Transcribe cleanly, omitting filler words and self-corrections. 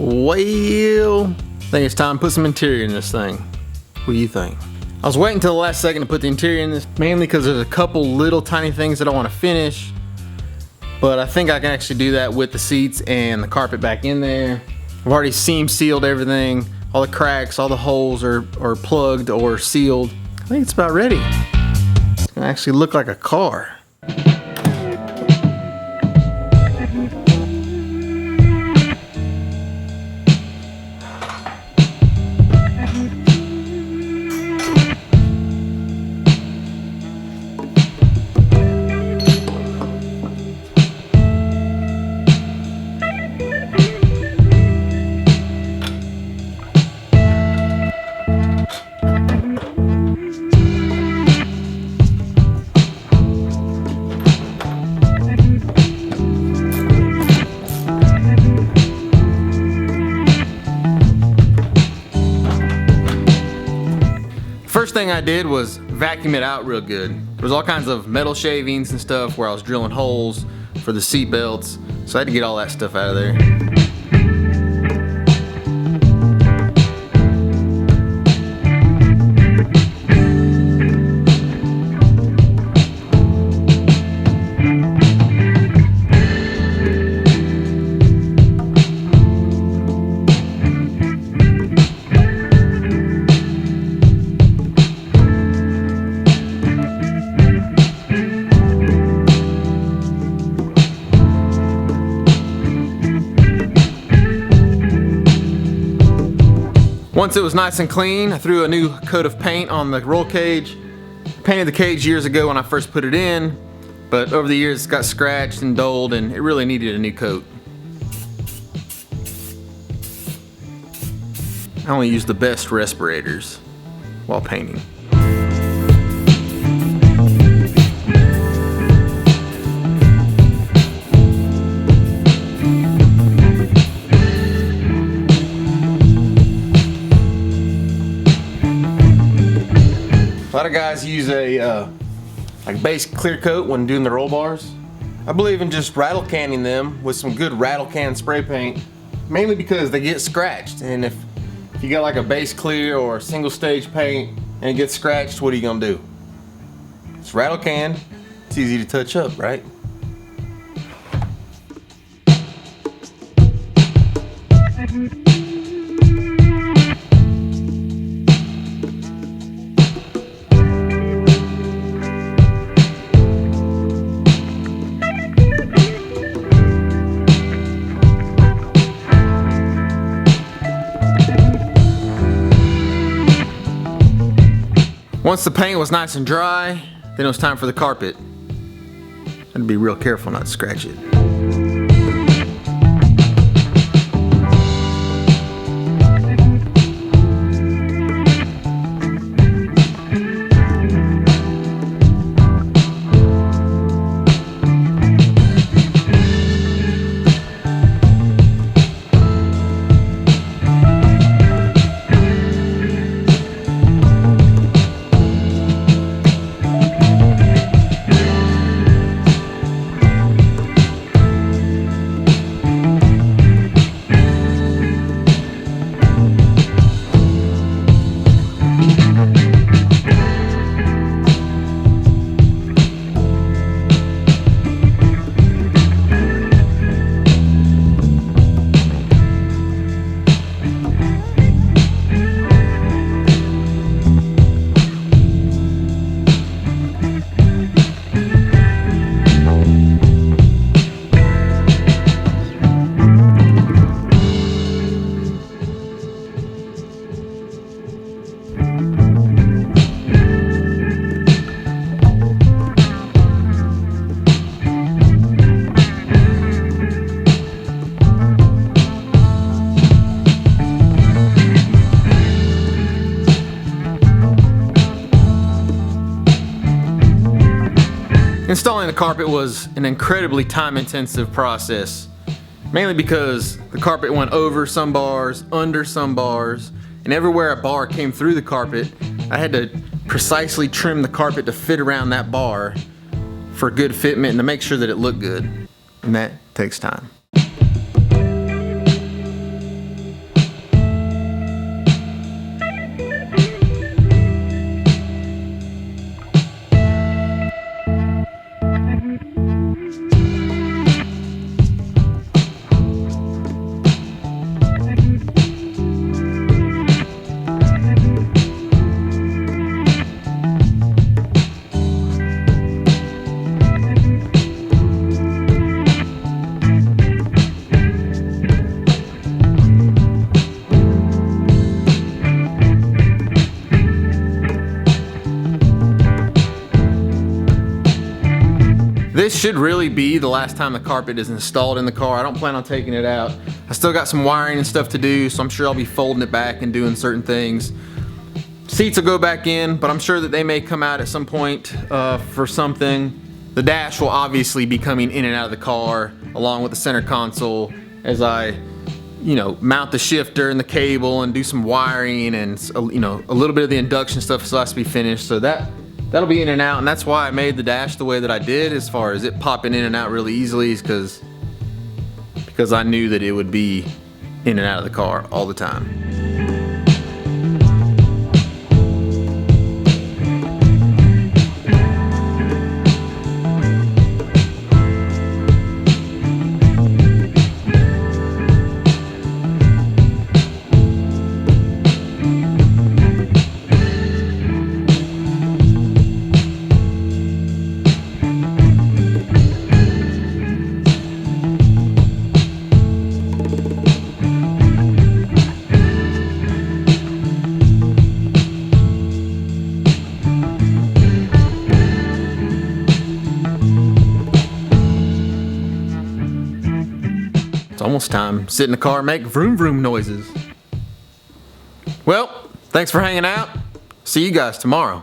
Well, I think it's time to put some interior in this thing. What do you think? I was waiting until the last second to put the interior in this, mainly because there's a couple little tiny things that I want to finish. But I think I can actually do that with the seats and the carpet back in there. I've already seam sealed everything. All the cracks, all the holes are plugged or sealed. I think it's about ready. It's gonna actually look like a car. First thing I did was vacuum it out real good. There was all kinds of metal shavings and stuff where I was drilling holes for the seat belts, so I had to get all that stuff out of there. Once it was nice and clean, I threw a new coat of paint on the roll cage. Painted the cage years ago when I first put it in, but over the years it got scratched and dulled and it really needed a new coat. I only use the best respirators while painting. A lot of guys use a like base clear coat when doing the roll bars. I believe in just rattle canning them with some good rattle can spray paint, mainly because they get scratched. And if you got like a base clear or a single stage paint and it gets scratched, what are you gonna do? It's rattle can. It's easy to touch up, right? Once the paint was nice and dry, then it was time for the carpet. I had to be real careful not to scratch it. Installing the carpet was an incredibly time-intensive process, mainly because the carpet went over some bars, under some bars, and everywhere a bar came through the carpet, I had to precisely trim the carpet to fit around that bar for good fitment and to make sure that it looked good. And that takes time. this should really be the last time the carpet is installed in the car. I don't plan on taking it out. I still got some wiring and stuff to do, so I'm sure I'll be folding it back and doing certain things. Seats will go back in, but I'm sure that they may come out at some point for something. The dash will obviously be coming in and out of the car along with the center console as I, you know, mount the shifter and the cable and do some wiring and, you know, a little bit of the induction stuff still has to be finished. So that'll be in and out, and that's why I made the dash the way that I did as far as it popping in and out really easily, is because I knew that it would be in and out of the car all the time. It's almost time. Sit in the car and make vroom vroom noises. Well, thanks for hanging out. See you guys tomorrow.